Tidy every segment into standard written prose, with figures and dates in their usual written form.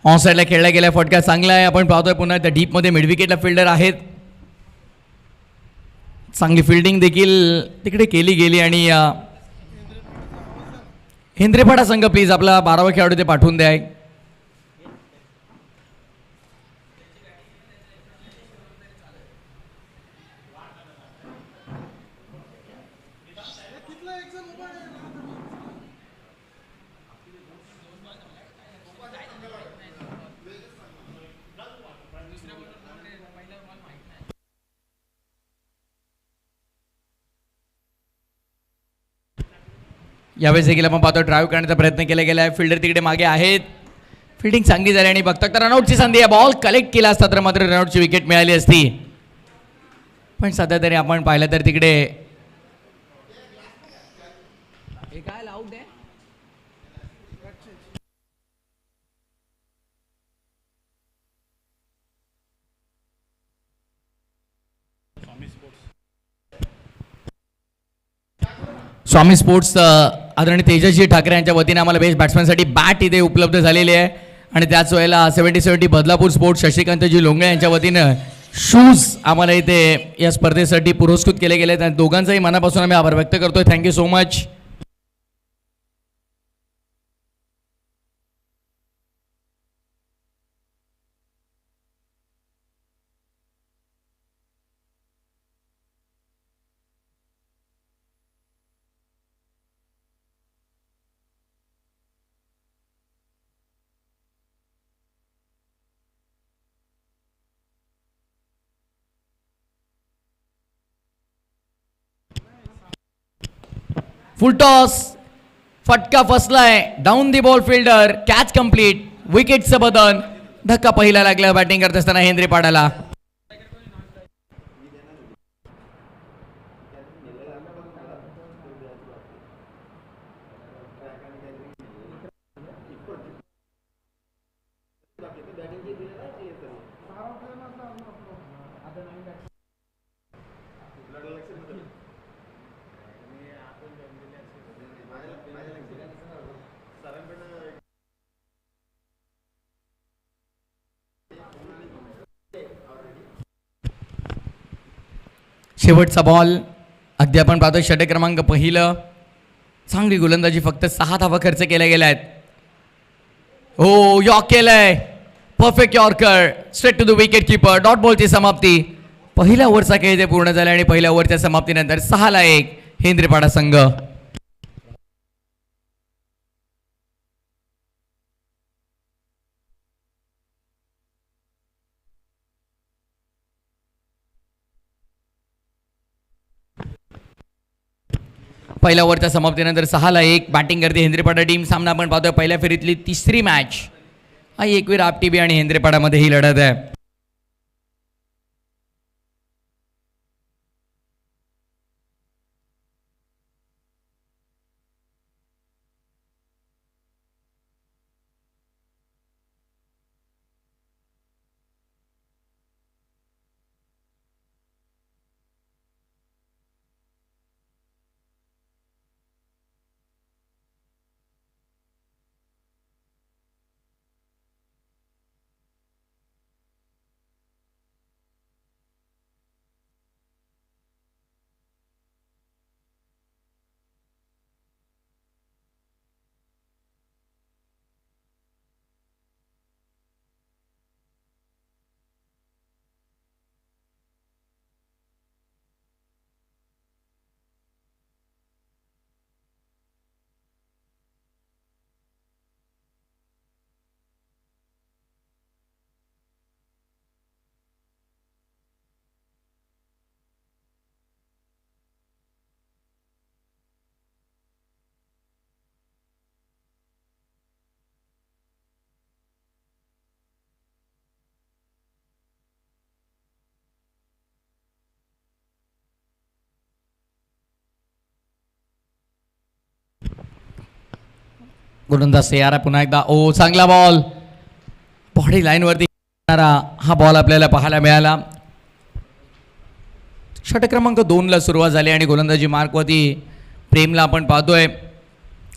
On साईडला खेळला गेला फटका चांगला आहे. आपण पाहतोय पुन्हा त्या डीपमध्ये मिड विकेटला फिल्डर आहेत. चांगली फिल्डिंग देखील तिकडे केली गेली आणि हेंद्रेपाडा संघ प्लीज आपला 12वा खेळाडू ते पाठवून द्या. यावेळेस देखील आपण पाहतो ड्राईव्ह करण्याचा प्रयत्न केला गेला आहे. फिल्डर तिकडे मागे आहेत. फिल्डिंग चांगली झाली आणि बघता तर रनआउटची संधी आहे. बॉल कलेक्ट केला असता तर मात्र रनआउटची विकेट मिळाली असती. पण सध्या तरी आपण पाहिलं तर तिकडे स्वामी स्पोर्ट्स आदरणीय तेजस्वी ठाकरे यांच्या वतीने आम्हाला बेस्ट बॅट्समॅनसाठी बॅट इथे उपलब्ध झालेली आहे. आणि त्याच वेळेला 70-70 बदलापूर स्पोर्ट्स शशिकांतजी लोंगळे यांच्या वतीनं शूज आम्हाला इथे या स्पर्धेसाठी पुरस्कृत केले गेले आहेत. दोघांचाही मनापासून आम्ही आभार व्यक्त करतोय. Thank you so much. Full toss फटका फसलाय. Down the ball fielder catch complete. विकेटचं बदन. धक्का पहिला लागला बॅटिंग करत असताना हेंद्रेपाडाला. शेवटचा बॉल. अद्याप आपण पाहतोय षटक क्रमांक पहिलं. चांगली गोलंदाजी फक्त 6 धावा खर्च केल्या गेल्या आहेत. हो यॉर्क केलंय. Perfect yorker straight to the wicket keeper. Dot बॉलची समाप्ती. पहिल्या ओव्हरचा खेळ इथे पूर्ण झाला आणि पहिल्या ओव्हरच्या समाप्तीनंतर 6-1 हेंद्रेपाडा संघ. पहिल्या ओव्हरच्या समाप्तीनंतर 6-1 बॅटिंग करते हेंद्रेपाडा टीम. सामना आपण पाहतोय पहिल्या फेरीतली तिसरी मॅच. हा एकवीर आपटीबी आणि हेंद्रेपाडामध्ये ही लढत आहे. गोलंदाज सेयारा पुन्हा एकदा. ओ चांगला बॉल. बॉडी लाईनवरती हा बॉल आपल्याला पाहायला मिळाला. षटक क्रमांक 2ला सुरुवात झाली आणि गोलंदाजी मार्कवरती प्रेमला आपण पाहतोय.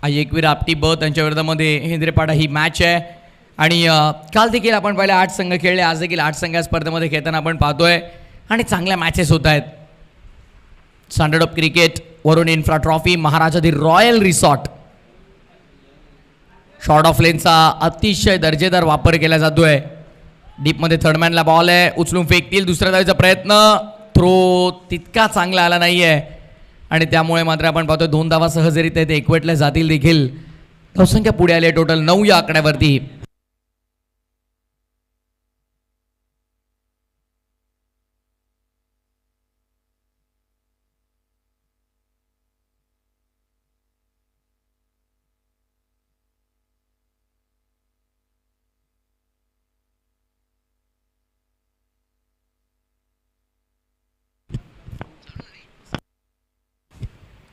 एकवीर आपटी ब त्यांच्या विरोधामध्ये हेंद्रेपाडा ही मॅच आहे आणि काल देखील आपण पहिले 8 संघ खेळले, आज देखील 8 संघ या स्पर्धेमध्ये खेळताना आपण पाहतोय आणि चांगल्या मॅचेस होत आहेत. Standard of cricket Varun infra trophy, Maharaja the royal resort. Short of लेनचा अतिशय दर्जेदार वापर केला जातोय. डीपमध्ये थर्डमॅनला बॉल आहे, उचलून फेकतील, दुसऱ्या धावेचा प्रयत्न, थ्रो तितका चांगला आला नाही आहे आणि त्यामुळे मात्र आपण पाहतोय 2 धावा सहजरित्या ते एकवटल्या जातील देखील. धावसंख्या पुढे आली टोटल 9 या आकड्यावरती.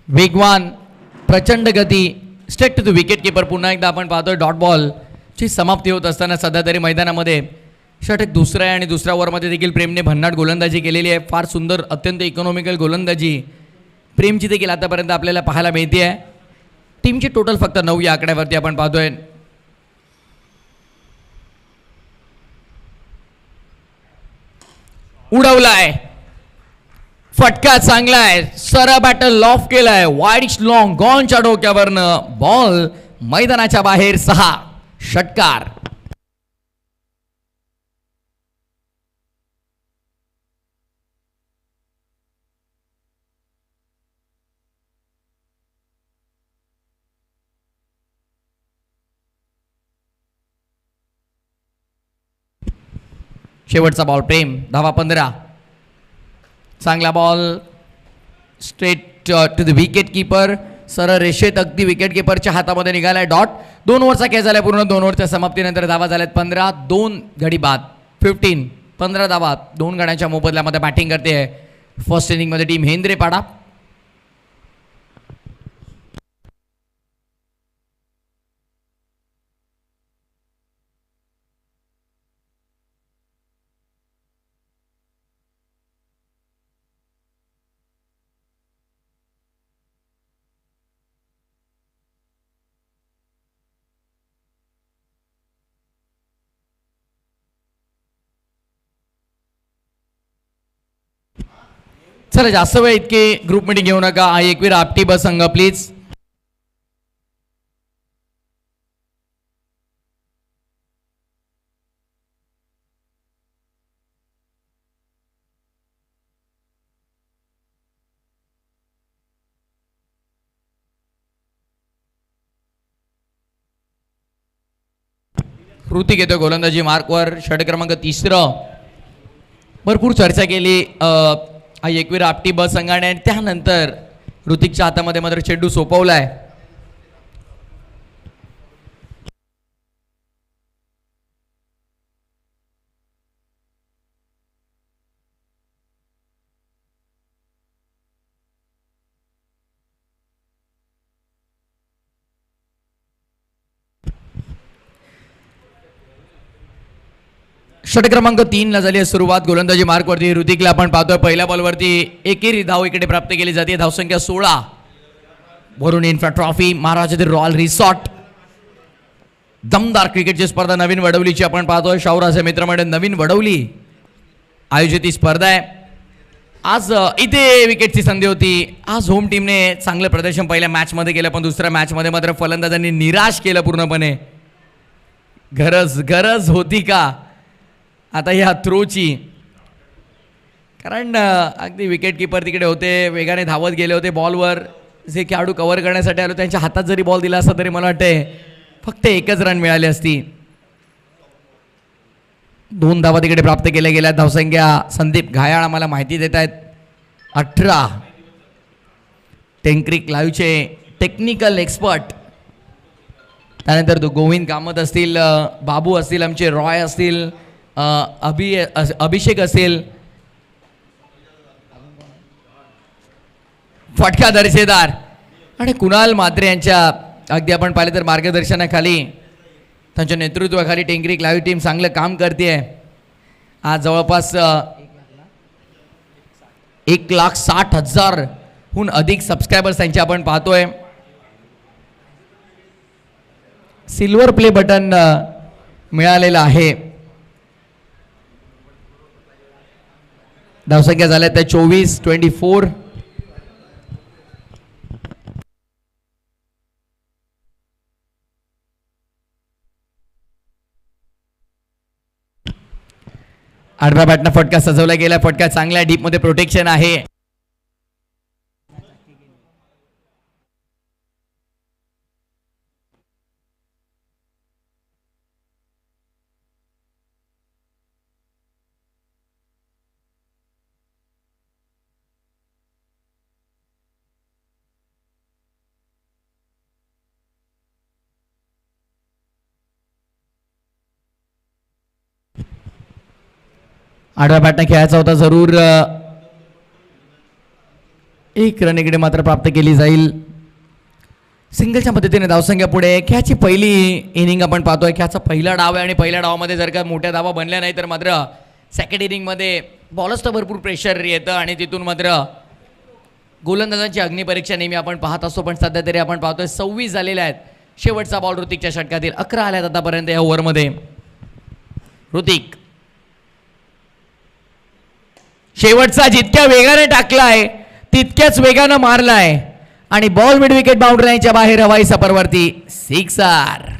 वेगवान, प्रचंड गती, straight to the wicket keeper. पुन्हा एकदा आपण पाहतोय डॉट बॉलची समाप्ती होत असताना सध्या तरी मैदानामध्ये षटक दुसऱ्या आणि दुसऱ्या ओव्हरमध्ये देखील प्रेमने भन्नाट गोलंदाजी केलेली आहे. फार सुंदर, अत्यंत इकॉनॉमिकल गोलंदाजी प्रेमची देखील आतापर्यंत आपल्याला पाहायला मिळते आहे. टीमची टोटल फक्त 9 या आकड्यावरती आपण पाहतोय. उडवलाय, फटका चांगला आहे, सरळ बॅटर लॉफ केलाय, वाईड लॉंग गॉनच्या डोक्यावरनं बॉल मैदानाच्या बाहेर 6. षटकार. शेवटचा बॉल प्रेम, धावा 15. चांगला ball straight to the wicket keeper, सरळ रेषेत अगदी विकेट कीपरच्या हातामध्ये निघालाय. डॉट. 2 ओव्हरचा खेळ झाला पूर्ण. 2 ओव्हरच्या समाप्तीनंतर धावा झाल्यात 15. 2 गडी बाद 15. 15 धावा 2 गड्यांच्या मोबदल्यामध्ये बॅटिंग करते आहे फर्स्ट इनिंगमध्ये टीम हेंद्रेपाडा. चला जास्त वेळ इतके ग्रुप मीटिंग घेऊ नका. एकवीर आपटी बस संघ प्लीज. ऋतिक येतो गोलंदाजी मार्कवर. षटक क्रमांक 3. भरपूर चर्चा केली एकवीर आपटी बस संघाने आणि त्यानंतर ऋतिकच्या हातामध्ये मात्र चेंडू सोपवलाय. षटक क्रमांक 3 ला झाली सुरुवात. गोलंदाजी मार्कवरती ऋतिकला आपण पाहतोय. पहिल्या बॉलवरती एकेरी धाव इकडे प्राप्त केली जाते. धावसंख्या 16. Varun infra trophy, Maharaja the royal resort. दमदार क्रिकेटची स्पर्धा नवीन वडवलीची आपण पाहतोय. शाहूराचे मित्रमंडळ नवीन वडवली आयोजित ही स्पर्धा आहे. आज इथे विकेटची संधी होती. आज होम टीमने चांगलं प्रदर्शन पहिल्या मॅचमध्ये केलं, पण दुसऱ्या मॅचमध्ये मात्र फलंदाजांनी निराश केलं पूर्णपणे. गरज होती का आता ह्या थ्रोची? कारण अगदी विकेट कीपर तिकडे होते, वेगाने धावत गेले होते बॉलवर. जे खेळाडू कव्हर करण्यासाठी आलो त्यांच्या हातात जरी बॉल दिला असता तरी मला वाटते फक्त 1च रन मिळाली असती. 2 धावा तिकडे प्राप्त केल्या गेल्या. धावसंख्या संदीप घायाळ आम्हाला माहिती देत आहेत 18. टेंक्रिक लाईव्हचे टेक्निकल एक्सपर्ट, त्यानंतर तो गोविंद कामत असतील, बाबू असतील, आमचे रॉय असतील, अभिषेक असेल. फटका दर्जेदार आणि कुणाल म्हात्रे यांच्या अगदी आपण पाहिले तर मार्गदर्शनाखाली, त्यांच्या नेतृत्वाखाली टेंक्रिक लाईव्ह टीम चांगलं काम करते आहे. आज जवळपास 1,60,000हून अधिक सबस्क्रायबर्स त्यांचे आपण पाहतोय. सिल्वर प्ले बटन मिळालेला आहे. धावसंख्या झाल्या त्या 24. आडव्या बॅटनं फटका सजवला गेला. फटका चांगला डीप मध्ये प्रोटेक्शन आहे. आडव्या बॅटनं खेळायचा होता जरूर. एक रन इकडे मात्र प्राप्त केली जाईल. सिंगलच्या मदतीने धावसंख्या पुढे. खेळाची पहिली इनिंग आपण पाहतोय. खेळाचा पहिला डाव आहे आणि पहिल्या डावामध्ये जर का मोठ्या धावा बनल्या नाही तर मात्र सेकंड इनिंगमध्ये बॉलर्स तर भरपूर प्रेशर येतं आणि तिथून मात्र गोलंदाजांची अग्निपरीक्षा नेहमी आपण पाहत असतो. पण सध्या तरी आपण पाहतोय 26 झालेल्या आहेत. शेवटचा बॉल ऋतिकच्या षटकातील. 11 आल्यात आतापर्यंत या ओव्हरमध्ये. ऋतिक शेवटचा जितक्या वेगाने टाकलाय तितक्याच वेगानं मारलाय आणि बॉल मिड विकेट बाउंड्री लाईनच्या बाहेर हवाई सफरवरती. 6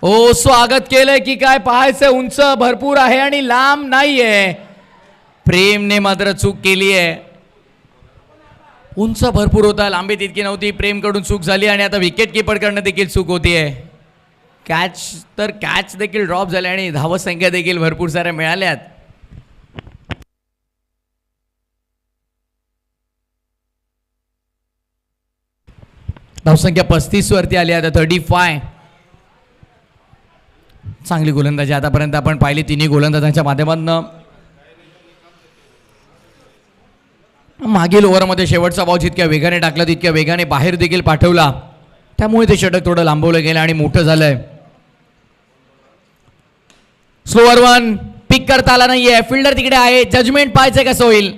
ओ स्वागत केलंय की काय पाहायचंय. उंच भरपूर आहे आणि लांब नाहीये. प्रेमने मात्र चूक केली आहे. उंच भरपूर होता, लांबी तितकी नव्हती. प्रेमकडून चूक झाली आणि आता विकेट किपर कडनं देखील चूक होतीये. कॅच देखील ड्रॉप झाले आणि धावसंख्या देखील भरपूर साऱ्या मिळाल्यात. धावसंख्या 35 वरती आली आता. 35. चांगली गोलंदाजी आतापर्यंत आपण पाहिली तिन्ही गोलंदाजांच्या माध्यमातून. मागील ओव्हरमध्ये शेवटचा बॉल जितक्या वेगाने टाकला तितक्या वेगाने बाहेर देखील पाठवला. त्यामुळे ते षटक थोडं लांबवलं गेलं आणि मोठं झालंय. स्लोअर वन पिक करता आला नाहीये. फिल्डर तिकडे आहे. जजमेंट पाहायचं कसं होईल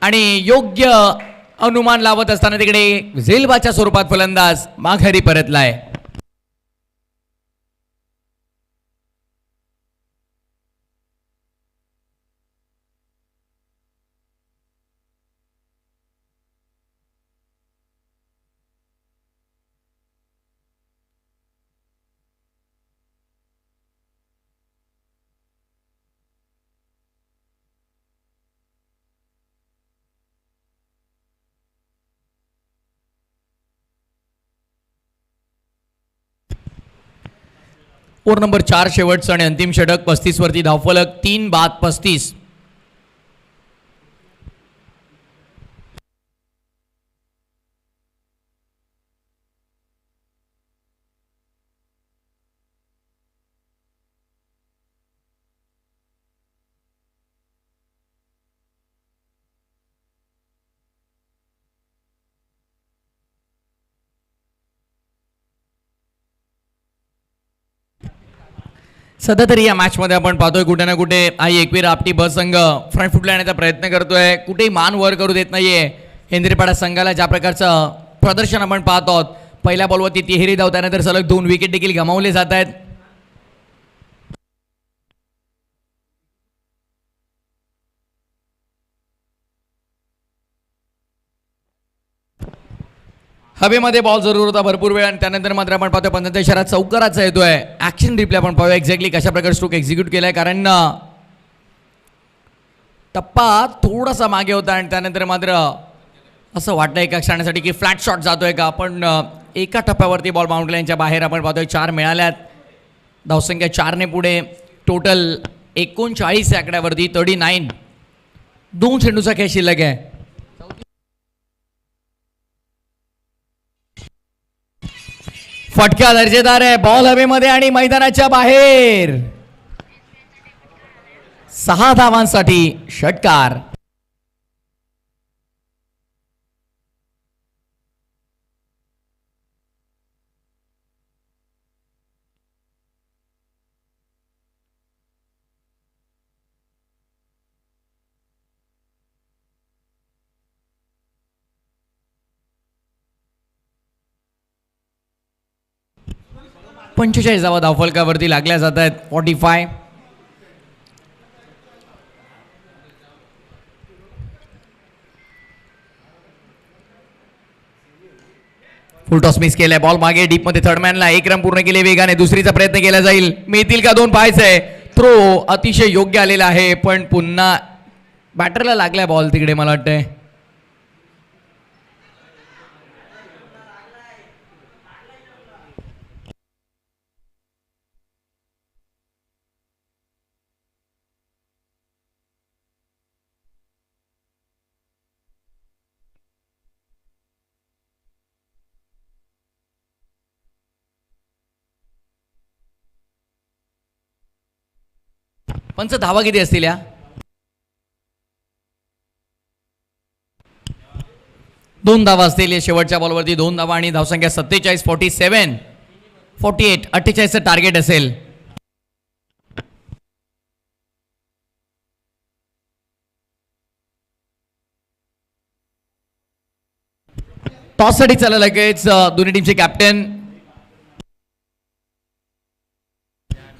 आणि योग्य अनुमान लावत असताना तिकडे झेलबाच्या स्वरूपात फलंदाज माघारी परतलाय. ओव्हर नंबर 4 शेवटचं आणि अंतिम षटक. 35 वरती धावफलक. 3 बाद 35. सध्या तरी या मॅचमध्ये आपण पाहतोय कुठे ना कुठे आई एकवीर आपटी ब संघ फ्रंट फुटला येण्याचा प्रयत्न करतोय. कुठेही मान वर करू देत नाहीये. हेंद्रीपाडा संघाला ज्या प्रकारचं प्रदर्शन आपण पाहत आहोत. पहिल्या बॉलवरती तिहेरी धाव, त्यानंतर सलग 2 विकेट देखील गमावले जात आहेत. हवेमध्ये बॉल जरूर होता भरपूर वेळ आणि त्यानंतर मात्र आपण पाहतोय पंजाबच्या इशारा चौकाराचा येतोय. ऍक्शन रिप्ले आपण पाहूया एक्झॅक्टली कशा प्रकारे स्ट्रोक एक्झिक्यूट केलाय. कारण टप्पा थोडासा मागे होता आणि त्यानंतर मात्र असं वाटतं एका क्षणासाठी की फ्लॅट शॉट जातोय का. पण एका टप्प्यावरती बॉल बाउंड्री लाईनच्या बाहेर आपण पाहतोय. 4 मिळाल्यात. धावसंख्या 4ने पुढे. टोटल 39 आकड्यावरती 39. 2 चेंडूचा खेळ शिल्लक आहे. फटका दर्जेदार आहे. बॉल हवेमध्ये आणि मैदानाच्या बाहेर. 6 धावांसाठी षटकार. पंचेचाळीस धावा धावफलकावरती लागल्या जात आहेत. 45. फुल टॉस मिस केलाय. बॉल मागे डीप मध्ये थर्डमॅनला. 1 रन पूर्ण केले वेगाने. दुसरीचा प्रयत्न केला जाईल. मिळतील का 2 पाहायचंय. थ्रो अतिशय योग्य आलेला आहे पण पुन्हा बॅटरला लागलाय बॉल तिकडे मला वाटतंय. पंच धावा किती असतील या. 2 धावा असतील या शेवटच्या बॉलवरती. 2 धावा आणि धावसंख्या 47. 47 48 48चं टार्गेट असेल. टॉस साठी चला लगेच दोन्ही टीमचे कॅप्टन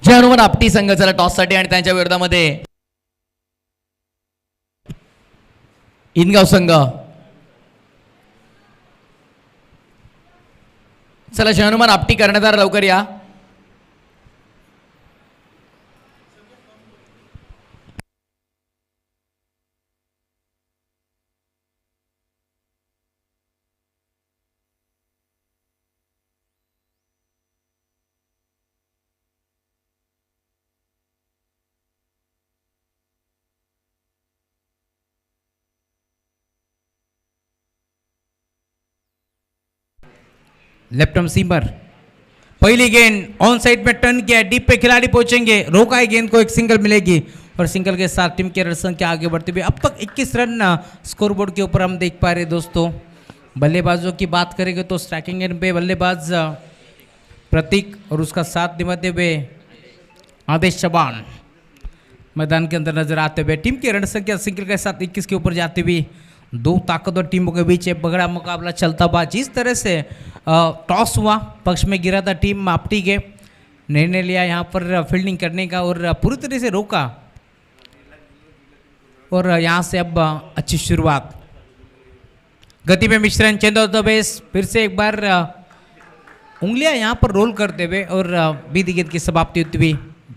जय हनुमान आपटी संघ चला टॉस साठी आणि त्यांच्या विरोधामध्ये इनगाव संघ. चला जय हनुमान आपटी कर्णधार लवकर या. Left arm seamer. पहली गेंद ऑन साइड में टर्न किया. डीप पे खिलाड़ी पहुंचेंगे. रोका है गेंद को. एक सिंगल मिलेगी और सिंगल के साथ टीम के रन संख्या आगे बढ़ते हुए अब तक 21 रन स्कोरबोर्ड के ऊपर हम देख पा रहे दोस्तों. बल्लेबाजों की बात करेंगे तो स्ट्राइकिंग एंड पे बल्लेबाज प्रतीक और उसका साथ निभाते हुए आदेश चौहान मैदान के अंदर नजर आते हुए. टीम की रन संख्या सिंगल के साथ 21 के ऊपर जाती हुई. 2 ताकतवर टीमों के बीच एक बगड़ा मुकाबला चलता हुआ. जिस तरह से टॉस हुआ पक्ष में गिरा था टीम मापटी के. निर्णय लिया यहाँ पर फील्डिंग करने का और पूरी तरह से रोका और यहाँ से अब अच्छी शुरुआत. गति में मिश्रण. Change of the base. फिर से एक बार उंगलियां यहाँ पर रोल करते हुए और बीदी गेंद की समाप्ति होती हुई.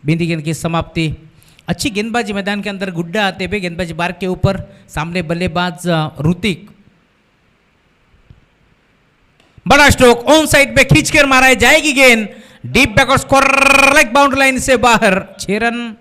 बीदी गेंद की समाप्ति. अच्छी गेंदबाजी मैदान के अंदर. गुड्डा आते हुए गेंदबाजी बार के ऊपर. सामने बल्लेबाज ऋतिक. बड़ा स्ट्रोक ऑन साइड पे खींचकर मारा है. जाएगी गेंद डीप बैक और स्कोर लेग बाउंड्री लाइन से बाहर. 6 रन.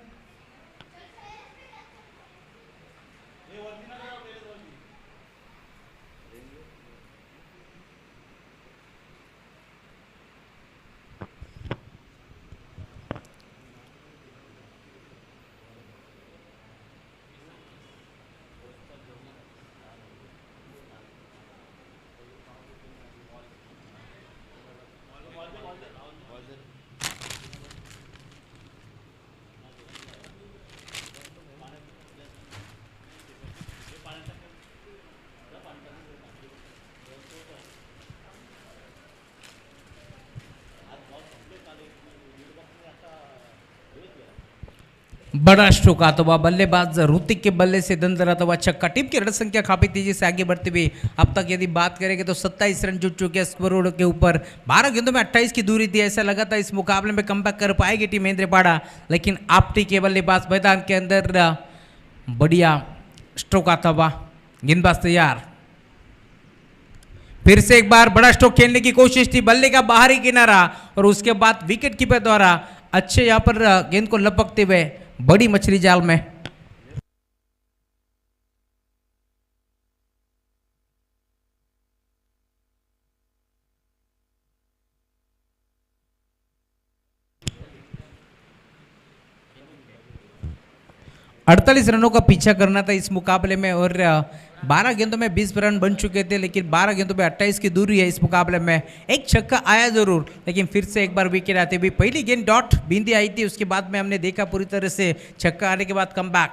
बड़ा स्ट्रोक आता हुआ. बल्लेबाज ऋतिक के बल्ले से दंदराता हुआ छक्का. टीम की रन संख्या काफी तेजी से आगे बढ़ती हुई. अब तक यदि बात करेंगे तो 27 रन जुट चुके हैं स्कोर के ऊपर. 12 गेंदों में 28 की दूरी थी. ऐसा लगा था इस मुकाबले में कमबैक कर पाएगी टीम महेंद्रपाड़ा. लेकिन आपटी के बल्लेबाज मैदान के अंदर बढ़िया स्ट्रोक आता हुआ. गेंदबाज तैयार. फिर से एक बार बड़ा स्ट्रोक खेलने की कोशिश थी. बल्ले का बाहरी किनारा और उसके बाद विकेट कीपर द्वारा अच्छे यहाँ पर गेंद को लपकते हुए बड़ी मछली जाल में. 48 रनों का पीछा करना था इस मुकाबले में और 12 गेंदों में 20 रन बन चुके थे, लेकिन 12 गेंदों में 28 की दूरी है इस मुकाबले में। एक छक्का आया जरूर, लेकिन फिर से एक बार विकेट आते हुए पहली गेंद डॉट बींदी आई थी, उसके बाद में हमने देखा पूरी तरह से छक्का आने के बाद कम बैक।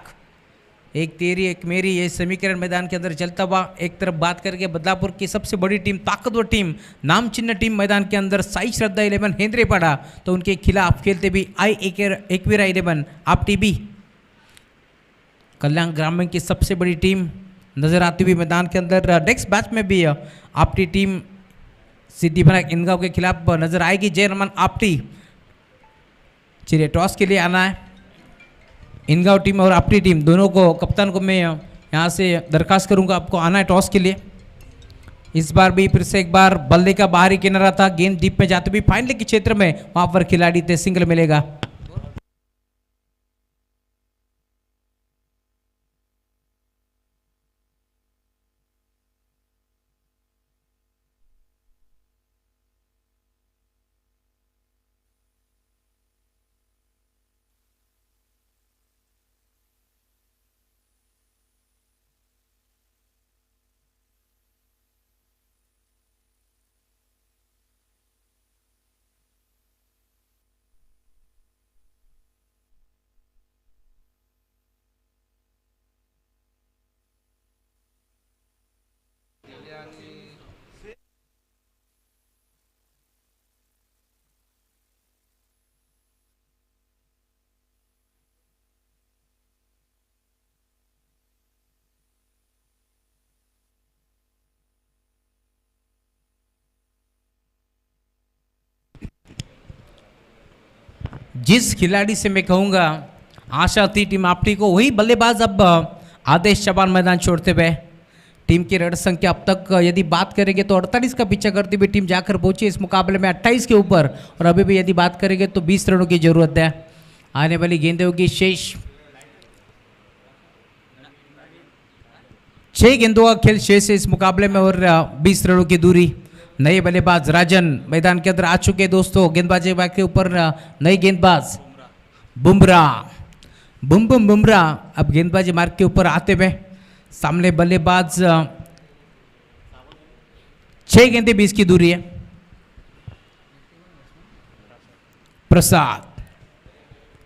एक तेरी एक मेरी ये समीकरण मैदान के अंदर चलता हुआ। एक तरफ बात करके बदलापुर की सबसे बड़ी टीम, ताकतवर टीम, नाम चिन्ह टीम मैदान के अंदर साई श्रद्धा 11 हेंद्रेपाड़ा, तो उनके खिलाफ खेलते भी एकवीरा 11 आप टीबी कल्याण ग्रामीण की सबसे बड़ी टीम नजर आती हुई मैदान के अंदर। नेक्स्ट मैच में भी आपटी टीम सिद्धिविनायक इनगांव के खिलाफ नजर आएगी। जय रमन आपटी, चलिए टॉस के लिए आना है। इनगांव टीम और आपटी टीम दोनों को, कप्तान को मैं यहाँ से दरखास्त करूँगा, आपको आना है टॉस के लिए। इस बार भी फिर से एक बार बल्ले का बाहरी किनारा था, गेंद डीप में जाते हुए फाइनल के क्षेत्र में, वहाँ पर खिलाड़ी थे, सिंगल मिलेगा। जिस खिलाड़ी से मैं कहूँगा आशा थी टीम आपटी को, वही बल्लेबाज अब आदेश चौहान मैदान छोड़ते हुए। टीम की रन संख्या अब तक यदि बात करेंगे तो 48 का पीछा करती हुई टीम जाकर पहुंची इस मुकाबले में 28 के ऊपर, और अभी भी यदि बात करेंगे तो 20 रनों की जरूरत है। आने वाली गेंदें होगी शेष, 6 गेंदों का खेल शेष है इस मुकाबले में और 20 रनों की दूरी। नए बल्लेबाज राजन मैदान के अंदर आ चुके हैं दोस्तों। गेंदबाजी के ऊपर नए गेंदबाज बुमराह अब गेंदबाजी मार्ग के ऊपर आते हुए। सामने बल्लेबाज 6 गेंदे 20 की दूरी है। प्रसाद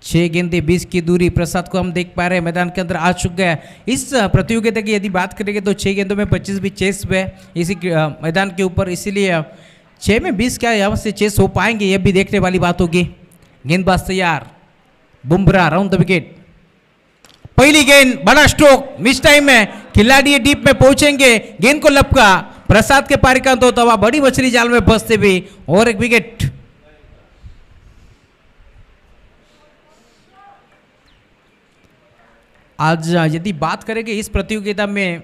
6 गेंदे 20 की दूरी, प्रसाद को हम देख पा रहे हैं मैदान के अंदर आ चुके हैं। इस प्रतियोगिता की यदि बात करेंगे तो 6 गेंदों में 25 भी चेस है इसी मैदान के ऊपर, इसीलिए 6 में 20 क्या यहाँ से चेस हो पाएंगे ये भी देखने वाली बात होगी। गेंदबाज तैयार, बुमराह राउंड द विकेट। पहली गेंद बड़ा स्ट्रोक, मिस टाइम में खिलाड़ी डीप में पहुंचेंगे, गेंद को लपका, प्रसाद के पारिकांत होता हुआ बड़ी मछली जाल में फंसते भी और एक विकेट। आज यदि बात करेंगे इस प्रतियोगिता में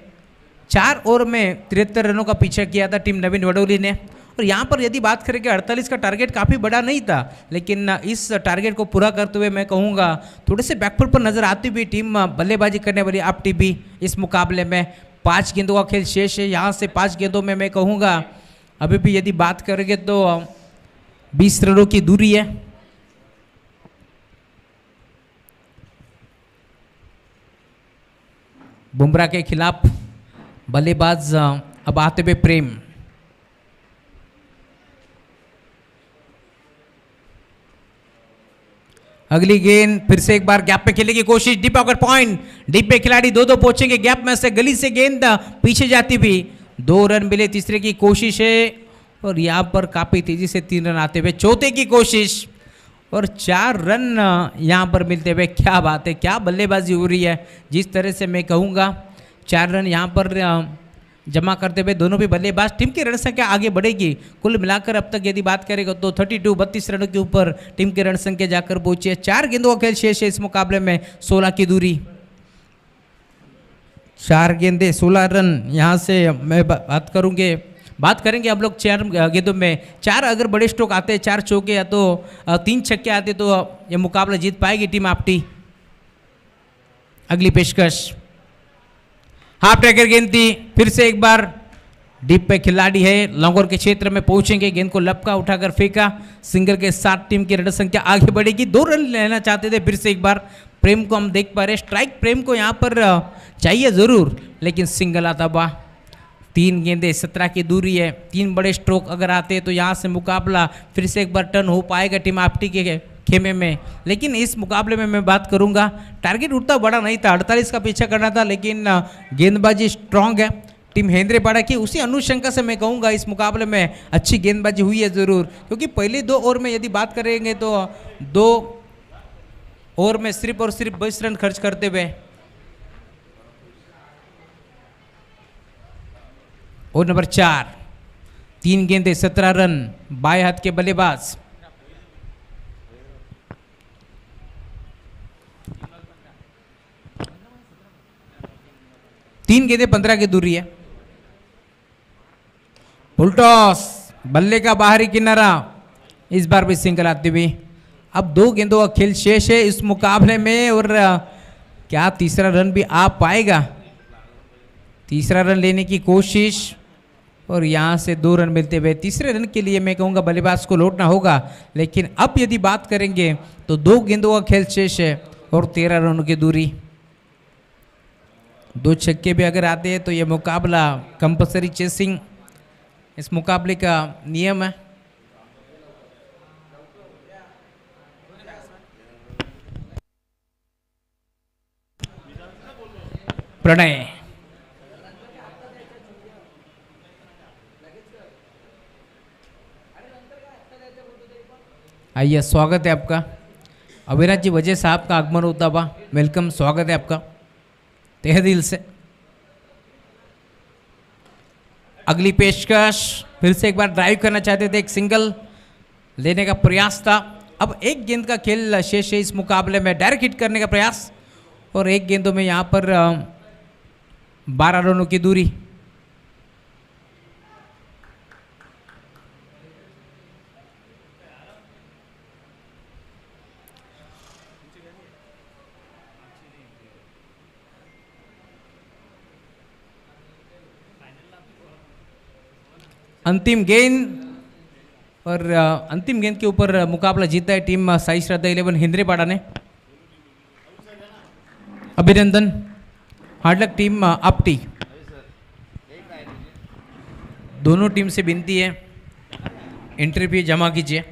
4 ओवर में 73 रनों का पीछा किया था टीम नवीन वडोली ने, और यहाँ पर यदि बात करेंगे 48 का टारगेट काफ़ी बड़ा नहीं था, लेकिन इस टारगेट को पूरा करते हुए मैं कहूँगा थोड़े से बैकफुट पर नजर आती हुई टीम बल्लेबाजी करने वाली आप टीबी इस मुकाबले में। 5 गेंदों का खेल शेष है, यहाँ से 5 गेंदों में मैं कहूँगा अभी भी यदि बात करेंगे तो 20 रनों की दूरी है। बुमराह के खिलाफ बल्लेबाज अब आते हुए प्रेम। अगली गेंद फिर से एक बार गैप पे खेलने की कोशिश, डीप पॉकेट पॉइंट, डीप पे खिलाड़ी 2-2 पहुंचेंगे गैप में से, गली से गेंद पीछे जाती भी 2 रन मिले, तीसरे की कोशिश है और यहाँ पर काफ़ी तेजी से 3 रन आते हुए, चौथे की कोशिश और 4 रन यहाँ पर मिलते हुए। क्या बात है, क्या बल्लेबाजी हो रही है। जिस तरह से मैं कहूँगा 4 रन यहाँ पर जमा करते हुए दोनों भी बल्लेबाज, टीम की रन संख्या आगे बढ़ेगी। कुल मिलाकर अब तक यदि बात करेगा तो 32 रनों के ऊपर टीम की रन संख्या जाकर पहुंची है। 4 गेंदों का खेल शेष है इस मुकाबले में, 16 की दूरी। 4 गेंदे 16 रन, यहाँ से मैं बात करेंगे हम लोग 4 गेंदों में 4 अगर बड़े स्ट्रोक आते हैं, 4 चौके या तो 3 छक्के आते तो ये मुकाबला जीत पाएगी टीम आपटी। अगली पेशकश हाफ टैकर गेंद थी, फिर से एक बार डीप पे खिलाड़ी है, लॉन्गर के क्षेत्र में पहुंचेंगे, गेंद को लपका उठाकर फेंका, सिंगल के साथ टीम की रन संख्या आगे बढ़ेगी। 2 रन लेना चाहते थे, फिर से एक बार प्रेम को हम देख पा रहे हैं। स्ट्राइक प्रेम को यहाँ पर चाहिए ज़रूर, लेकिन सिंगल आता बा। 3 गेंदे 17 की दूरी है, 3 बड़े स्ट्रोक अगर आते हैं तो यहाँ से मुकाबला फिर से एक बार टर्न हो पाएगा टीम आपटी के खेमे में। लेकिन इस मुकाबले में मैं बात करूंगा, टारगेट उतना बड़ा नहीं था, 48 का पीछा करना था, लेकिन गेंदबाजी स्ट्रांग है टीम हेंद्रेपाड़ा की। उसी अनुशंका से मैं कहूँगा इस मुकाबले में अच्छी गेंदबाजी हुई है ज़रूर, क्योंकि पहले 2 ओवर में यदि बात करेंगे तो 2 ओवर में सिर्फ और सिर्फ 22 रन खर्च करते हुए। और नंबर 4, 3 गेंदे 17 रन, बाएं हाथ के बल्लेबाज। तीन गेंदे 15 की दूरी है। फुल टॉस, बल्ले का बाहरी किनारा, इस बार भी सिंगल आती हुई। अब 2 गेंदों का खेल शेष है इस मुकाबले में, और क्या तीसरा रन भी आ पाएगा? तीसरा रन लेने की कोशिश, और यहाँ से 2 रन मिलते हुए तीसरे रन के लिए मैं कहूँगा बल्लेबाज को लौटना होगा। लेकिन अब यदि बात करेंगे तो 2 गेंदों का खेल शेष है और 13 रनों की दूरी। 2 छक्के भी अगर आते हैं तो ये मुकाबला कंपल्सरी चेसिंग इस मुकाबले का नियम है। प्रणय, आइए, स्वागत है आपका। अविनाश जी वजह साहब का आगमन होता बा, वेलकम, स्वागत है आपका तहे दिल से। अगली पेशकश फिर से एक बार ड्राइव करना चाहते थे, एक सिंगल लेने का प्रयास था। अब 1 गेंद का खेल शेष है इस मुकाबले में, डायरेक्ट हिट करने का प्रयास, और 1 गेंदों में यहाँ पर 12 रनों की दूरी। अंतिम गेंद, और अंतिम गेंद के ऊपर मुकाबला जीता है टीम साई श्रद्धा 11 हेंद्रेपाड़ा ने। अभिनंदन, हार्ड लक टीम आपटी। दोनों टीम से विनती है एंट्री फी जमा कीजिए।